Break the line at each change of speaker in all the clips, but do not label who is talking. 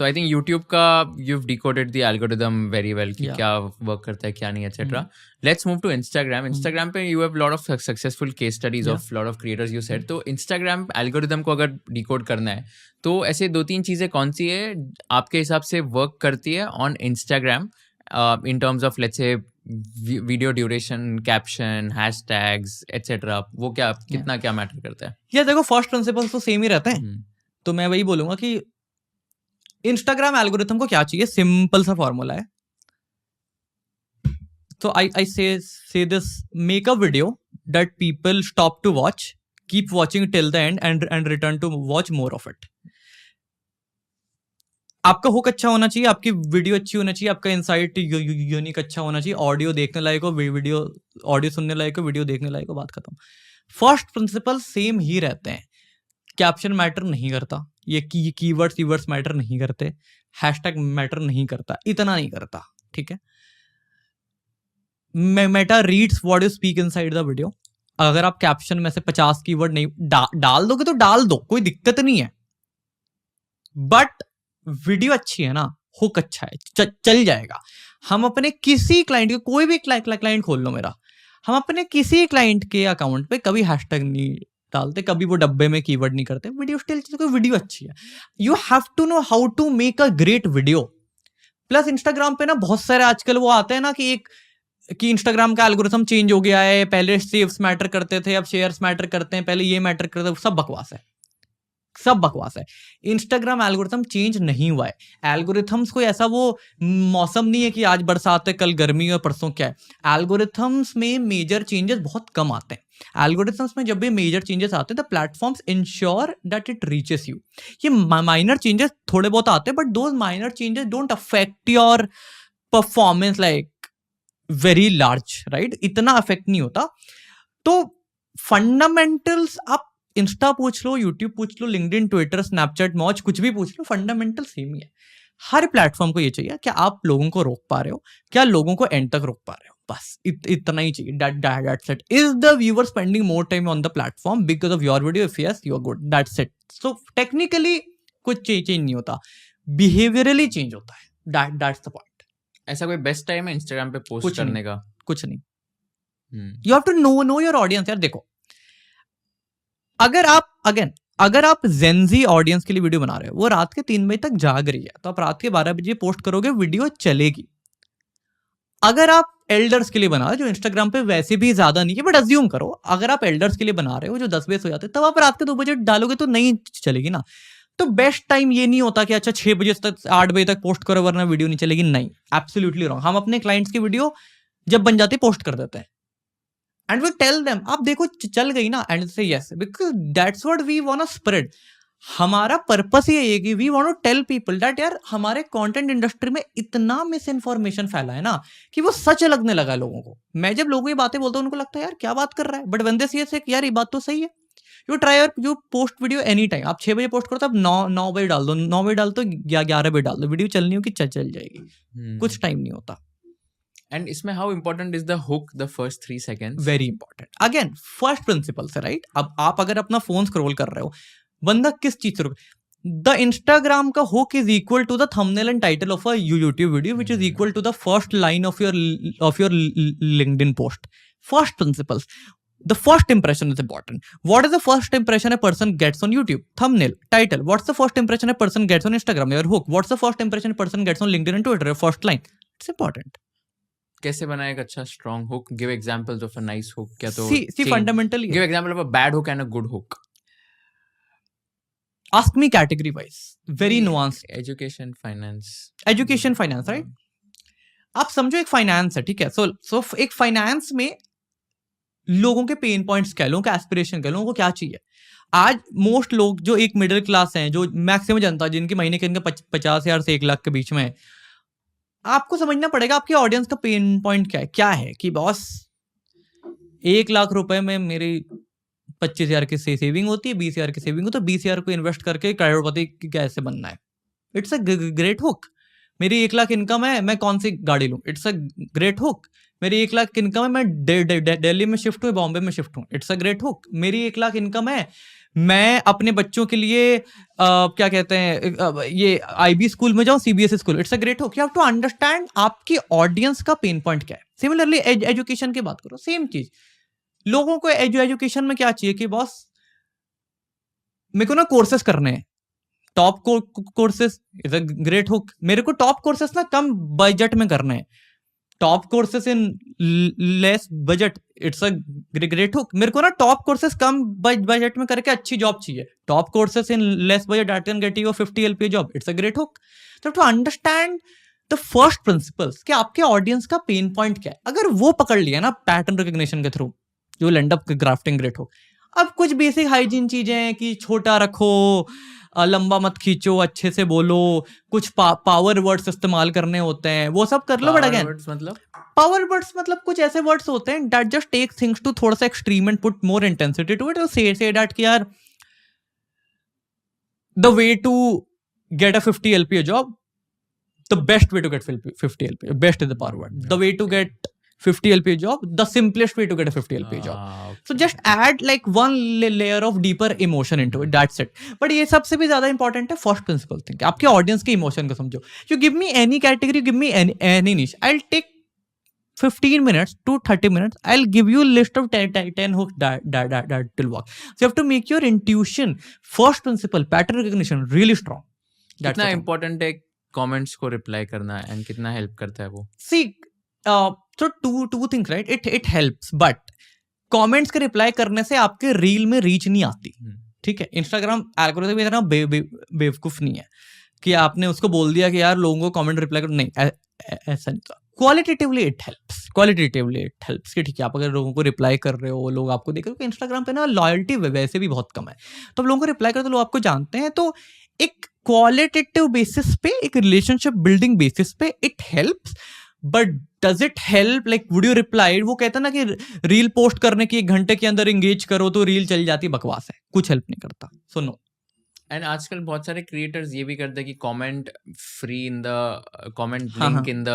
तो I think YouTube का you've decoded the algorithm very well कि
Yeah.
क्या वर्क करता है क्या नहीं etc. Let's move to Instagram. Instagram पे you have lot of successful case studies
Yeah.
of lot of creators you said. तो Instagram algorithm को अगर decode करना है तो ऐसे 2-3 चीज़ें कौन सी है आपके हिसाब से वर्क करती है on Instagram in terms of let's say video duration, caption, hashtags etc. वो क्या कितना क्या मैटर करता है?
ये देखो फर्स्ट प्रिंसिपल तो सेम ही रहते हैं, तो मैं वही बोलूंगा कि इंस्टाग्राम एल्गोरिथम को क्या चाहिए, सिंपल सा फॉर्मूला है. तो I say this, make a video that people stop to watch, keep watching till the end and return to watch more of it. आपका हुक अच्छा होना चाहिए, आपकी वीडियो अच्छी होना चाहिए, आपका इंसाइट यूनिक अच्छा होना चाहिए, ऑडियो देखने लायक हो, वीडियो ऑडियो सुनने लायक हो, वीडियो देखने लायक हो, बात खत्म. फर्स्ट प्रिंसिपल सेम ही रहते हैं. कैप्शन मैटर नहीं करता, ये कीवर्ड्स मैटर नहीं करते, हैशटैग मैटर नहीं करता, इतना नहीं करता, ठीक है. Meta reads what you speak inside the video. अगर आप कैप्शन में से 50 कीवर्ड नहीं डाल दोगे तो डाल दो, कोई दिक्कत नहीं है, बट वीडियो अच्छी है ना, हुक अच्छा है, चल जाएगा. हम अपने किसी क्लाइंट के, कोई भी क्लाइंट खोल लो मेरा, हम अपने किसी क्लाइंट के अकाउंट पे कभी हैशटैग नहीं डालते, कभी वो डब्बे में कीवर्ड नहीं करते, वीडियो स्टिल कोई वीडियो अच्छी है. You have to know how to make a great video. Plus Instagram पे ना बहुत सारे आजकल वो आते हैं ना कि इंस्टाग्राम का एल्गोरिथम चेंज हो गया है, पहले सेव्स मैटर करते थे, अब शेयर्स मैटर करते हैं, पहले ये मैटर करते हैं, सब बकवास है, सब बकवास है. इंस्टाग्राम एल्गोरिथम चेंज नहीं हुआ है. एल्गोरिथम्स कोई ऐसा वो मौसम नहीं है कि आज बरसात है, कल गर्मी है, परसों क्या है. एल्गोरिथम्स में मेजर चेंजेस बहुत कम आते हैं. एल्गोरिथम्स में जब भी मेजर चेंजेस आते हैं, the platforms ensure that it reaches you. ये माइनर चेंजेस थोड़े बहुत आते हैं, but those minor changes don't affect your performance like very large, right. इतना अफेक्ट नहीं होता. तो फंडामेंटल्स आप इंस्टा पूछ लो, यूट्यूब पूछ लो, लिंक्डइन, ट्विटर, स्नैपचैट, मौज, कुछ भी पूछ लो, फंडामेंटल सेम ही है. हर प्लेटफॉर्म को ये चाहिए कि आप लोगों को रोक पा रहे हो, क्या लोगों को एंड तक रोक पा रहे हो, बस इतना ही चाहिए. That's it. Is the viewer spending more time on the platform because of your video? If yes, you are good, that's it. So technically कुछ चेंज नहीं होता, बिहेवियरली चेंज होता है. That's the point.
ऐसा कोई बेस्ट टाइम है Instagram पे post करने का?
कुछ नहीं. You have to know your audience. यार देखो, अगर आप जेनजी ऑडियंस के लिए वीडियो बना रहे हो, वो रात के 3 बजे तक जाग रही है, तो आप रात के 12 बजे पोस्ट करोगे, वीडियो चलेगी. अगर आप एल्डर्स के लिए बना रहे हो, जो इंस्टाग्राम पे वैसे भी ज्यादा नहीं है, बट अज्यूम करो अगर आप एल्डर्स के लिए बना रहे हो जो 10 बजे सो जाते हैं, तब आप रात के 2 बजे डालोगे तो नहीं चलेगी ना. तो बेस्ट टाइम ये नहीं होता कि अच्छा 6 बजे तक 8 बजे तक पोस्ट करो वरना वीडियो नहीं चलेगी. नहीं, एब्सोल्युटली रॉन्ग. हम अपने क्लाइंट्स की वीडियो जब बन जाती है पोस्ट कर देते हैं, एंड वी टेल देम आप देखो चल गई ना, and say yes, because that's what we want to spread. हमारा पर्पस ये है कि we want to tell people that यार हमारे कंटेंट इंडस्ट्री में इतना मिस इन्फॉर्मेशन फैला है ना कि वो सच लगने लगा लोगों को. मैं जब लोगों की बातें बोलता हूँ उनको लगता है यार क्या बात कर रहा है, but when they see it, यार ये बात तो सही है. You try you post video any time. आप 6 बजे पोस्ट करो तो आप 9 बजे डाल दो, 9 बजे डाल दो, 11 बजे डाल दो, वीडियो चलनी हो कि चल जाएगी. कुछ टाइम नहीं होता.
एंड इसमें how important is the hook, the first 3 seconds?
Very important. Again first principle से, राइट. अब आप अगर अपना फोन स्क्रॉल कर रहे हो, बंदा किस चीज से, द इंस्टाग्राम का hook is equal to the thumbnail and title of a YouTube video, which is equal to the first line of your LinkedIn post. First principles. The first impression is important. What is the first impression a person gets on YouTube? Thumbnail, title. What's the first impression a person gets on Instagram? Your hook. What's the first impression a person gets on LinkedIn and Twitter? Your first line. It's important.
कैसे बनाए एक अच्छा strong hook? Give examples of a nice hook. क्या तो
see fundamentally.
Give example of a bad hook and a good hook.
Ask me category wise. Very nuanced.
Education, finance.
Education, finance, right? आप समझो एक finance है, ठीक है. सो एक finance में लोगों के पेन पॉइंट्स क्या, लोगों का एस्पिरेशन क्या, लोगों को क्या चाहिए. आज मोस्ट लोग जो एक मिडिल क्लास हैं, जो मैक्सिमम जनता जिनकी महीने के इनका 50,000 से 1 लाख के बीच में है, आपको समझना पड़ेगा आपके ऑडियंस का पेन पॉइंट क्या है. कि बॉस 1 लाख रुपए में मेरी 25,000 की सेविंग होती है, 20,000 की सेविंग हो, तो 20,000 को इन्वेस्ट करके करोड़पति कैसे बनना है. It's a great hook. मेरी 1 लाख इनकम है, मैं कौन सी गाड़ी लूं? It's a great hook. मेरी 1 लाख इनकम है, मैं दिल्ली में शिफ्ट हूँ, बॉम्बे में शिफ्ट हूँ, इट्स अ ग्रेट हुक। मेरी 1 लाख इनकम है, मैं अपने बच्चों के लिए क्या कहते हैं ये IB स्कूल में जाऊं, CBSE school, it's a great hook. You have to understand आपकी ऑडियंस का पेन पॉइंट क्या है। सिमिलरली एजुकेशन की बात करो, सेम चीज। लोगों को एजुकेशन में क्या चाहिए कि बॉस मेरे को ना कोर्सेस करने हैं, top courses is a great hook. मेरे को टॉप कोर्सेस ना कम बजट में करने हैं, top courses in less budget, it's a great hook. मेरे को ना टॉप कोर्सेस कम बजट में करके अच्छी जॉब चाहिए, top courses in less budget that can get you 50 LPA job, it's a great hook. तो to understand the first principles कि आपके ऑडियंस का पेन पॉइंट क्या है, अगर वो पकड़ लिया ना पैटर्न रिकग्निशन के through, you will and up grafting great hook. अब कुछ बेसिक हाइजीन चीजें हैं कि छोटा रखो, लंबा मत खींचो, अच्छे से बोलो, कुछ पावर वर्ड्स इस्तेमाल करने होते हैं, वो सब कर लो। बट अगेन
मतलब
पावर वर्ड्स मतलब कुछ ऐसे वर्ड्स होते हैं that just take things to थोड़ा सा extreme and put more intensity to it. Say that कि यार the way to get a 50 LPA job, the best way to get 50 LPA, best is the power word, the way to get 50 LPA job, the simplest way to get a 50 LPA job.
okay.
So just add like one layer of deeper emotion into it, that's it. But ये सबसे भी ज्यादा important है first principle think, आपके audience के emotion को समझो। You give me any category, give me any niche, I'll take 15 minutes to 30 minutes, I'll give you a list of 10 hooks that will work. So you have to make your intuition, first principle, pattern recognition really strong.
कितना important है comments को reply करना and कितना help करता है वो?
See, so two things, right? It helps, but comments के reply करने से आपके रील में रीच नहीं आती, ठीक है? इंस्टाग्राम एल्गोरिथम इतना बेवकूफ नहीं है कि आपने उसको बोल दिया कि यार लोगों को कमेंट रिप्लाई करो, नहीं, ऐसा नहीं। क्वालिटेटिवली इट हेल्प्स कि ठीक है, आप अगर लोगों को रिप्लाई कर रहे हो, लोग आपको देख रहे हो। इंस्टाग्राम पे ना लॉयल्टी वैसे भी बहुत कम है, तो आप लोगों को रिप्लाई करते, लोग आपको जानते हैं, तो एक क्वालिटेटिव बेसिस पे, एक रिलेशनशिप बिल्डिंग बेसिस पे it helps. But does it help like would you reply? वो कहता है ना कि रील पोस्ट करने की 1 घंटे के अंदर एंगेज करो तो रील चल जाती, बकवास है, कुछ हेल्प नहीं करता। So no.
एंड आजकल बहुत सारे क्रिएटर्स ये भी करते हैं कि comment free in the comment link in the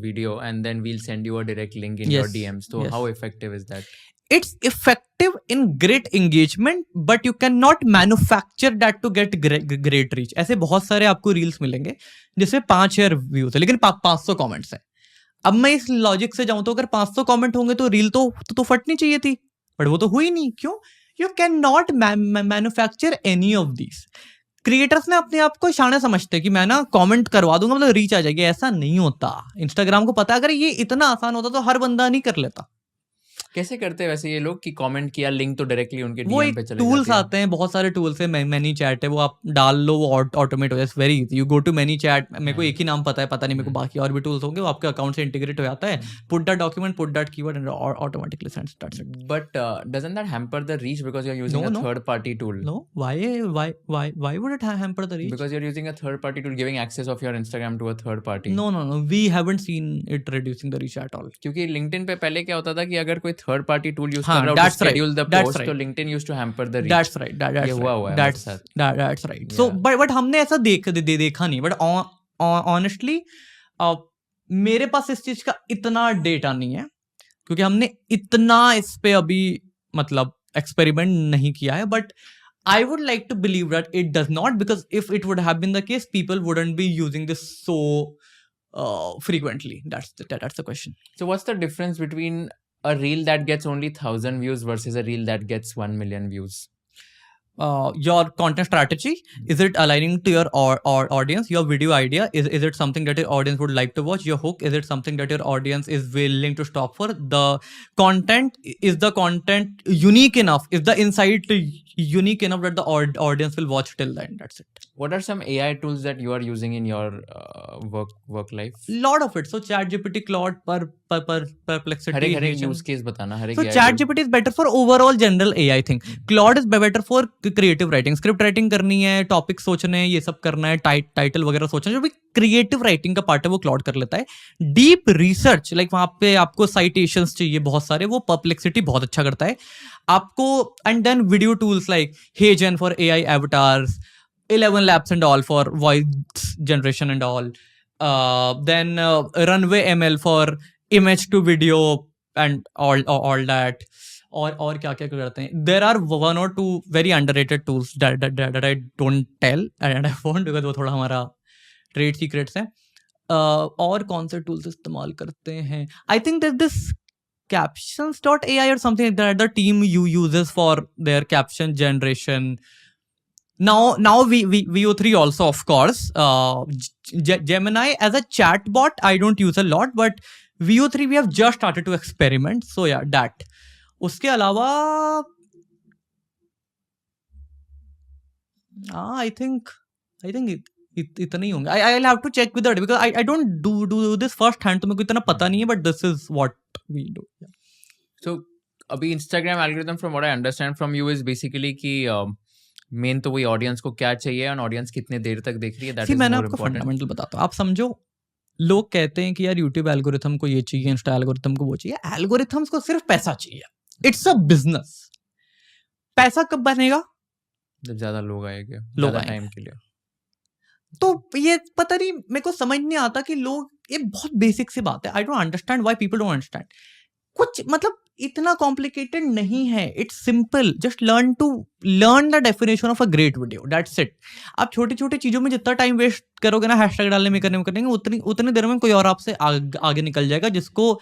video and then we'll send you a direct link in your DMs. तो how effective is that?
It's effective in great engagement, but you cannot manufacture that to get great reach. ऐसे बहुत सारे आपको reels मिलेंगे जिसमें 5,000 views है लेकिन 500 comments है। अब मैं इस लॉजिक से जाऊं तो अगर 500 कमेंट होंगे तो रील तो फटनी चाहिए थी, बट वो तो हुई नहीं। क्यों? You can not manufacture any of these. Creators ने अपने आप को शाने समझते हैं कि मैं ना कमेंट करवा दूंगा मतलब रीच आ जाएगी, ऐसा नहीं होता। इंस्टाग्राम को पता, अगर ये इतना आसान होता तो हर बंदा नहीं कर लेता।
कैसे करते हैं वैसे ये लोग कि कमेंट किया, लिंक तो डायरेक्टली उनके
वो
DM पे चले
टूल्स
जाते हैं?
आते हैं, बहुत सारे टूल्स है, मैनी चैट है, वो आप डाल लो, वो ऑटोमेट हो जाए, very easy. You go to ManyChat, मेरे को एक ही नाम पता है, पता नहीं मेरे को बाकी और भी टूल्स होंगे, वो आपके अकाउंट से इंटीग्रेट हो जाता है, put that document, put that keyword and automatically sends that's it.
But doesn't that hamper the reach because you are using a third party tool?
No, why would it hamper the reach?
Because you're using a third party tool, giving access of your Instagram to a third party.
No, we haven't seen it reducing the reach at all.
क्योंकि LinkedIn पे पहले क्या होता था कि अगर कोई third party tool use
हाँ,
कर रहा हो to
that's right,
schedule the
that's
post,
right.
तो LinkedIn used to hamper the reach.
That's right, that's
ये हुआ है
that's
मेरे साथ।
that's right. So but हमने ऐसा देखा नहीं, but honestly मेरे पास इस चीज का इतना डेटा नहीं है क्योंकि हमने इतना इस पे अभी मतलब एक्सपेरिमेंट नहीं किया है। But I would like to believe that it does not, because if it would have been the case, people wouldn't be using this so frequently. That's the question.
So what's the difference between a reel that gets only 1,000 views versus a reel that gets 1 million views?
Your content strategy, is it aligning to your audience? Your video idea, is it something that your audience would like to watch? Your hook, is it something that your audience is willing to stop for? The content, is the content unique enough? Is the insight unique enough that the audience will watch till the end? That's it.
What are some AI tools that you are using in your work life?
Lot of it. So ChatGPT, Claude, Perplexity.
हर एक use case बताना, हर एक
So
AI
ChatGPT is better for overall general AI thing. Claude is better for creative writing. Script writing करनी है, topic सोचने हैं, ये सब करना है, टाइटल वगैरह सोचना, जो भी क्रिएटिव राइटिंग का पार्ट है वो Claude कर लेता है। डीप रिसर्च लाइक वहां पे आपको साइटेशंस चाहिए बहुत सारे, वो Perplexity बहुत अच्छा करता है आपको। And then video tools like HeyGen for AI avatars, 11 Labs and all for voice generation and all, then runway ML for image to video and all that. और क्या क्या करते हैं. There are one or two very underrated tools that I don't tell and I won't because वो थोड़ा हमारा trade secrets है. और कौन से tools इस्तेमाल करते हैं? I think that this captions.ai or something like that the team uses for their caption generation. Now VO3 also, of course. Gemini as a chatbot I don't use a lot, but VO3 we have just started to experiment. So yeah, that. उसके अलावा I think इतने ही होंगे. I'll have to check with that because I don't do this first hand, तो मेरे को इतना पता नहीं है, but this is what we do. Yeah.
So अभी Instagram algorithm from what I understand from you is basically कि main तो वही ऑडियंस को क्या चाहिए और ऑडियंस कितने देर तक देख रही है, दैट इज
मैंने
मोर
आपको
इम्पोर्टेंट.
फंडामेंटल बताता हूँ. आप समझो, लोग कहते हैं कि यार यूट्यूब एल्गोरिथम को ये चाहिए, इंस्टा एल्गोरिथम को वो चाहिए. एल्गोरिथम्स को सिर्फ पैसा चाहिए. It's a business. पैसा कब बनेगा?
जब ज्यादा लोग आएंगे, ज्यादा टाइम के लिए.
तो ये पता नहीं, मेरे को समझ नहीं आता कि लोग, ये बहुत बेसिक सी बात है. I don't understand why people don't understand. कुछ मतलब इतना कॉम्प्लिकेटेड नहीं है. It's simple. Just learn the definition of a great video, that's it. आप छोटी छोटी चीजों में जितना टाइम वेस्ट करोगे ना, हैशटैग डालने में करने में करेंगे, उतनी देर में कोई और आपसे आगे निकल जाएगा जिसको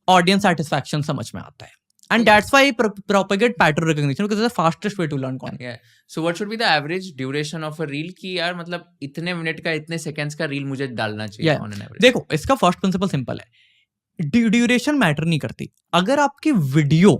ऑडियंस सेटिस्फैक्शन समझ में आता है. And that's why I propagate pattern recognition because it's the fastest way to learn content.
Yeah. So what should be the average duration of a reel कि यार मतलब इतने मिनट का, इतने सेकंड्स का रील मुझे डालना चाहिए on an average?
देखो, इसका फर्स्ट प्रिंसिपल सिंपल है. ड्यूरेशन मैटर नहीं करती. अगर आपकी वीडियो,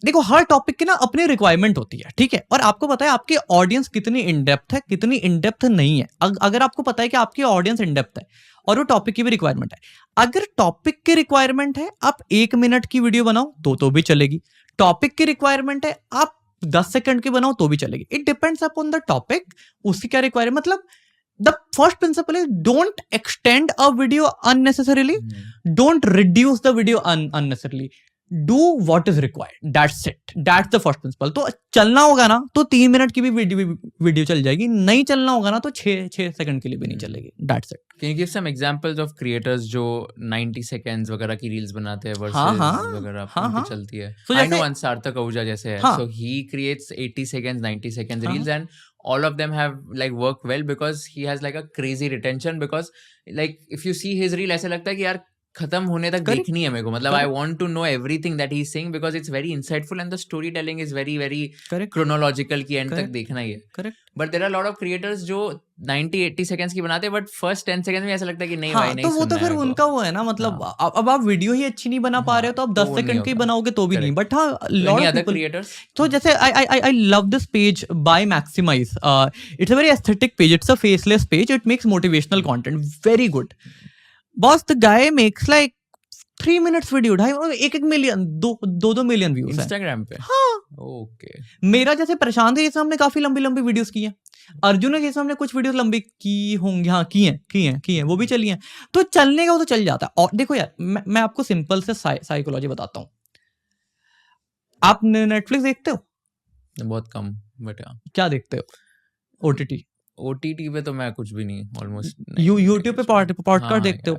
देखो हर टॉपिक की ना अपनी रिक्वायरमेंट होती है, ठीक है. और आपको पता है आपकी ऑडियंस कितनी इन डेप्थ है, कितनी इन डेप्थ नहीं है. अगर आपको पता है कि आपकी ऑडियंस इन डेप्थ है और वो टॉपिक की भी रिक्वायरमेंट है, अगर टॉपिक की रिक्वायरमेंट है आप 1 मिनट की वीडियो बनाओ तो भी चलेगी. टॉपिक की रिक्वायरमेंट है आप 10 सेकंड की बनाओ तो भी चलेगी. It depends upon the topic, उसकी क्या रिक्वायरमेंट. मतलब the first principle is don't extend a video unnecessarily, don't reduce the video unnecessarily, do what is required. That's it. That's the first principle. तो चलना होगा ना तो 3 मिनट की भी वीडियो चल जाएगी. नहीं चलना होगा ना तो 6 सेकंड के लिए भी नहीं चलेगी. That's it.
Can you give some examples of creators जो 90 seconds वगैरह की रील्स बनाते हैं versus वगैरह उनकी चलती है? I know सार्थक आहूजा जैसे है. So he creates 80 seconds, 90 seconds reels and all of them have like worked well because he has like a crazy retention because like if you see his reel ऐसे लगता है कि यार खत्म होने तक देखनी है मेरे को. मतलब I want to know everything that he's saying because it's very insightful and the storytelling is very very chronological कि end तक देखना ही है. Correct. But there are a lot of creators जो 90-80 seconds की बनाते हैं but first 10 seconds में ऐसा लगता है कि नहीं भाई नहीं सुनना है.
तो वो तो फिर उनका वो है ना. मतलब अब आप वीडियो ही अच्छी नहीं बना पा रहे हो तो आप 10 सेकंड की बनाओगे तो भी नहीं. बट हाँ, लॉट ऑफ पीपल क्रिएटर्स. तो जैसे I love this page by Maximize. It's a very aesthetic page. It's a faceless page. It makes motivational content. Very good. Boss, the guy makes like 3 minutes video, 1 million 2 million views
Instagram पे.
हाँ.
Okay.
मेरा जैसे प्रशांत है, जैसे हमने काफी लंबी videos की हैं. अर्जुन है, जैसे हमने कुछ वीडियोस लंबी की होंगी. हाँ, की हैं वो भी चली हैं. तो चलने का वो तो चल जाता है. और देखो यार, मैं आपको सिंपल से साइकोलॉजी बताता हूँ. आप नेटफ्लिक्स देखते हो?
बहुत कम. बट
क्या देखते हो? ओटीटी
पे तो मैं कुछ भी नहीं, ऑलमोस्ट.
यूट्यूब पे पॉडकास्ट देखते हो?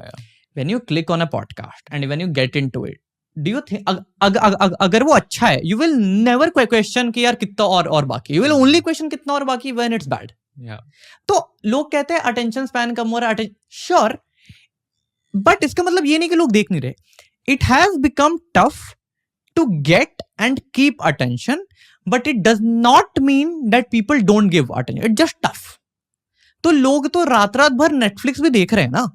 When you click on a podcast and when you get into it, do you think अगर वो अच्छा है, you will never question कि यार कितना और बाकी. You will only question कितना और बाकी when it's bad. तो लोग कहते हैं अटेंशन स्पैन कम हो रहा है. श्योर, बट इसका मतलब ये नहीं कि लोग देख नहीं रहे. It has become tough to get and keep attention, but it does not mean that people don't give attention. It's just tough. तो लोग तो रात भर नेटफ्लिक्स भी देख रहे हैं ना.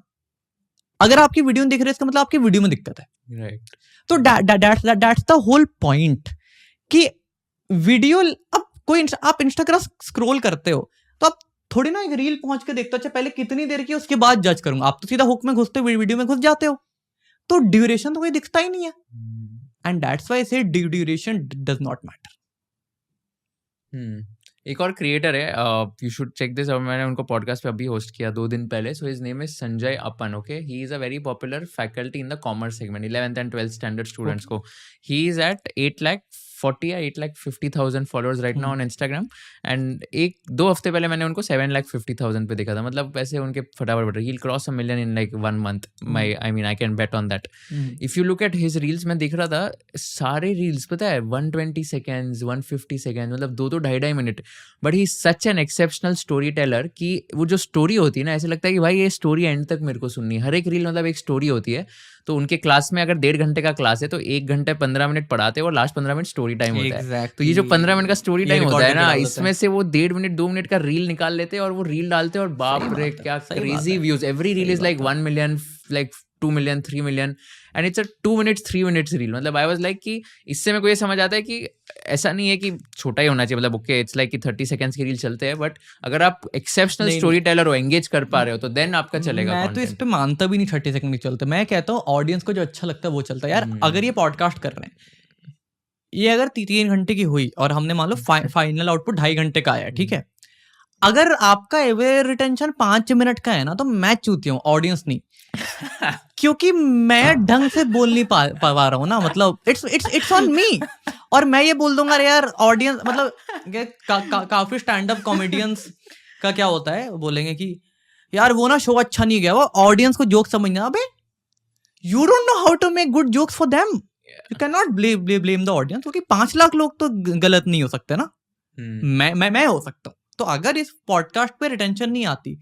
अगर आपकी वीडियो में दिख रहे हैं इसका मतलब आपकी वीडियो में दिक्कत है.
राइट.
तो दैट्स द होल पॉइंट कि वीडियो, अब कोई आप इंस्टाग्राम स्क्रॉल करते हो तो आप थोड़ी ना एक रील पहुंच के देखते हो अच्छा पहले कितनी देर की उसके बाद जज करूंगा. आप तो सीधा हुक में घुसते हो, वीडियो में घुस जाते हो. तो ड्यूरेशन तो कोई दिखता ही नहीं है. एंड दैट्स व्हाई आई से ड्यूरेशन डज नॉट मैटर.
एक और क्रिएटर है, यू शुड चेक दिस. मैंने उनको पॉडकास्ट पे अभी होस्ट किया 2 दिन पहले. So his name is Sanjay Apan. Okay, he is a very popular faculty in the commerce segment. 11th and 12th standard students को he is at 8 lakh 8,50,000 followers right now on Instagram and 1-2 हफ्ते पहले मैंने उनको 7,50,000 पे देखा था. मतलब पैसे उनके फटाफट बढ़ रहे. He'll cross 1 million in like 1 month. I can bet on that. If you look at his reels, मैं देख रहा था सारे reels पता है 120 seconds 150 seconds मतलब 2-2.5 minute. But he such an exceptional story teller कि वो जो स्टोरी होती है ना ऐसे लगता है कि भाई ये स्टोरी एंड तक मेरे को सुननी है. हर एक रील मतलब एक स्टोरी होती है. तो उनके क्लास में अगर 1.5 घंटे का क्लास है तो 1 घंटे 15 मिनट पढ़ाते हैं और लास्ट 15 मिनट स्टोरी टाइम होता है. तो ये जो 15 मिनट का स्टोरी टाइम होता है ना इसमें से वो 1.5 मिनट 2 मिनट का रील निकाल लेते हैं और वो रील डालते हैं और बाप रे क्या crazy views. Every reel is like 1 million like 2 million 3 million and it's a 2 minutes 3 minutes reel. मतलब I was like कि इससे मेरे को ये समझ आता है कि ऐसा नहीं है कि छोटा ही होना चाहिए. मतलब ओके इट्स लाइक कि 30 seconds की रील चलते हैं बट अगर आप एक्सेप्शनल स्टोरी टेलर हो एंगेज कर पा रहे हो तो देन आपका चलेगा.
मैं तो इस पे मानता भी नहीं 30 सेकंड नहीं चलते. मैं कहता हूँ ऑडियंस को जो अच्छा लगता है वो चलता है यार. अगर ये पॉडकास्ट कर रहे हैं ये अगर 3 घंटे की हुई और हमने मान लो फाइनल आउटपुट 2.5 घंटे का आया ठीक है. अगर आपका एवरेज रिटेंशन 5 मिनट का है ना तो मैं चूती हूँ ऑडियंस नहीं. क्योंकि मैं ढंग से बोल नहीं पा रहा हूँ ना. मतलब इट्स ऑन मी. और मैं ये बोल दूंगा यार ऑडियंस मतलब काफी स्टैंड अप कॉमेडियंस का क्या होता है बोलेंगे कि यार वो ना शो अच्छा नहीं गया वो ऑडियंस को जोक समझना. अबे you don't know how to make good jokes for them. You can not blame the audience क्योंकि 5 लाख लोग तो गलत नहीं हो सकते ना. मैं हो सकता हूँ. तो अगर इस पॉडकास्ट पे रिटेंशन नहीं आती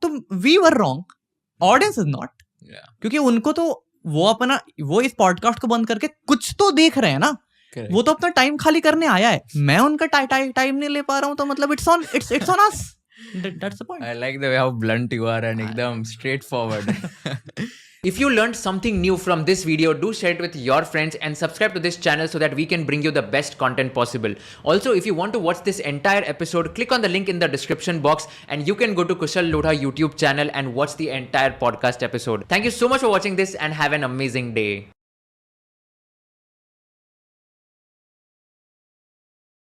तो we were wrong. Audience is not. क्योंकि उनको तो वो इस पॉडकास्ट को बंद करके कुछ तो देख रहे हैं ना. वो तो अपना टाइम खाली करने आया है. मैं उनका टाइम नहीं ले पा रहा हूँ तो मतलब it's on us. That's the point.
I like the way how blunt you are and ekdam straightforward. If you learned something new from this video, do share it with your friends and subscribe to this channel so that we can bring you the best content possible. Also, if you want to watch this entire episode, click on the link in the description box and you can go to Kushal Lodha YouTube channel and watch the entire podcast episode. Thank you so much for watching this and have an amazing day.